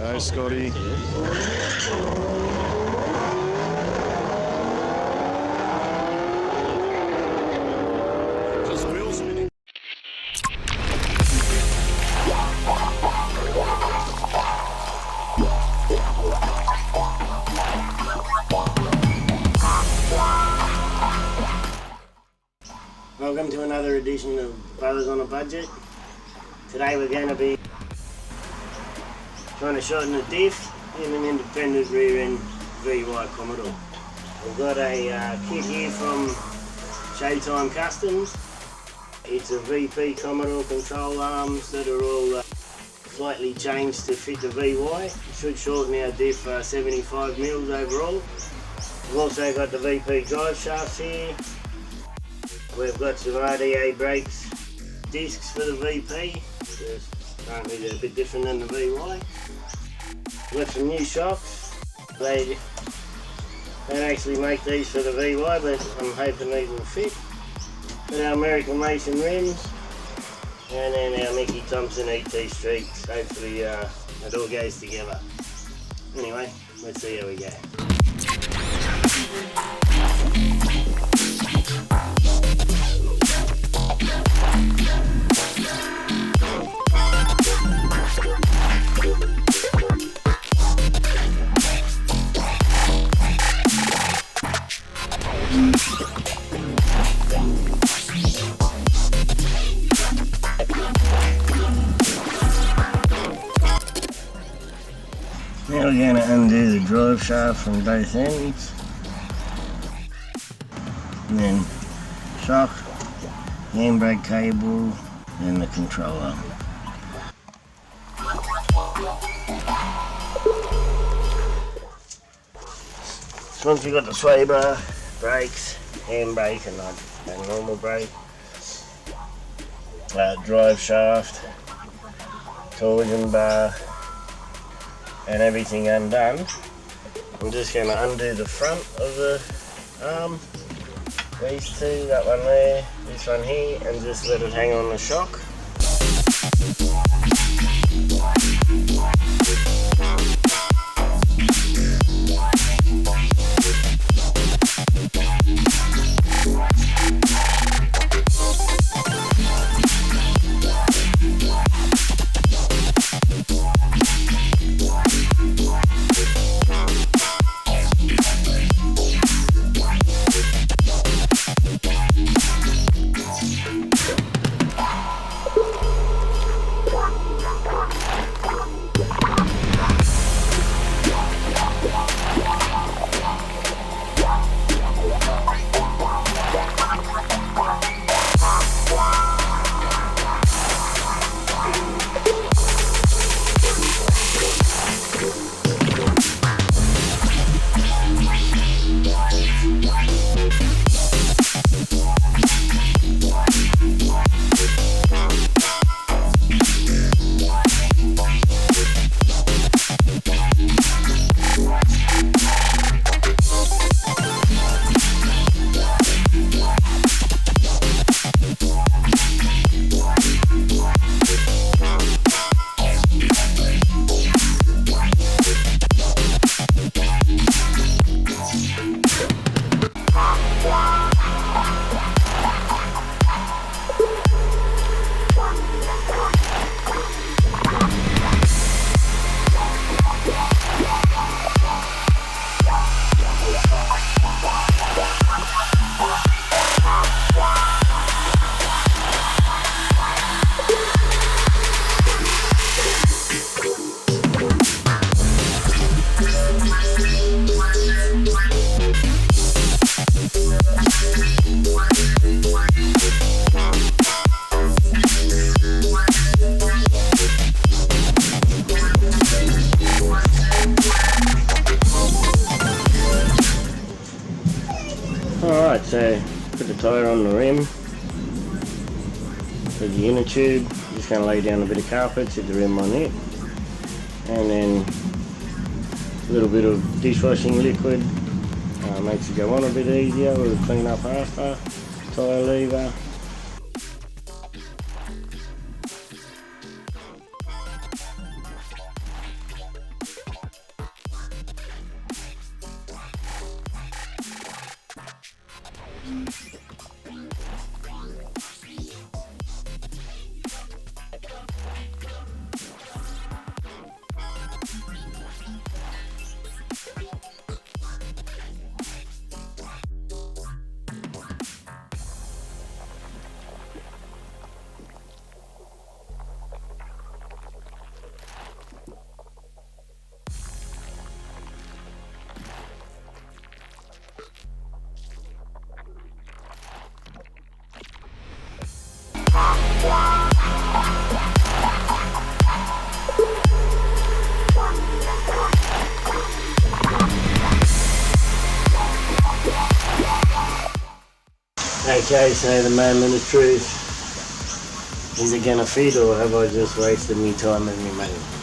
Go, Scotty. Just wheel spinning. Welcome to another edition of Brothers on a Budget. Today we're going to be trying to shorten a diff in an independent rear end VY Commodore. We've got a kit here from Showtime Customs. It's a VP Commodore control arms that are all slightly changed to fit the VY. It should shorten our diff 75 mils overall. We've also got the VP drive shafts here. We've got some RDA brakes discs for the VP. Apparently they're a bit different than the VY. We've got some new shocks. They don't actually make these for the VY, but I'm hoping these will fit. Got our American Mason rims, and then our Mickey Thompson ET streaks. Hopefully it all goes together. Anyway, let's see how we go. Now we're going to undo the drive shaft from both ends, and then shock, the handbrake cable, and the controller. So once you've got the sway bar, brakes, handbrake and not a normal brake, drive shaft, torsion bar, and everything undone, I'm just going to undo the front of the arm, these two, that one there, this one here, and just let it hang on the shock. Alright, so put the tyre on the rim, with the inner tube, just going to lay down a bit of carpet, set the rim on it, and then a little bit of dishwashing liquid, makes it go on a bit easier. We'll clean up after, tyre lever. Okay, so the moment of truth. Is it gonna fit or have I just wasted my time and my money?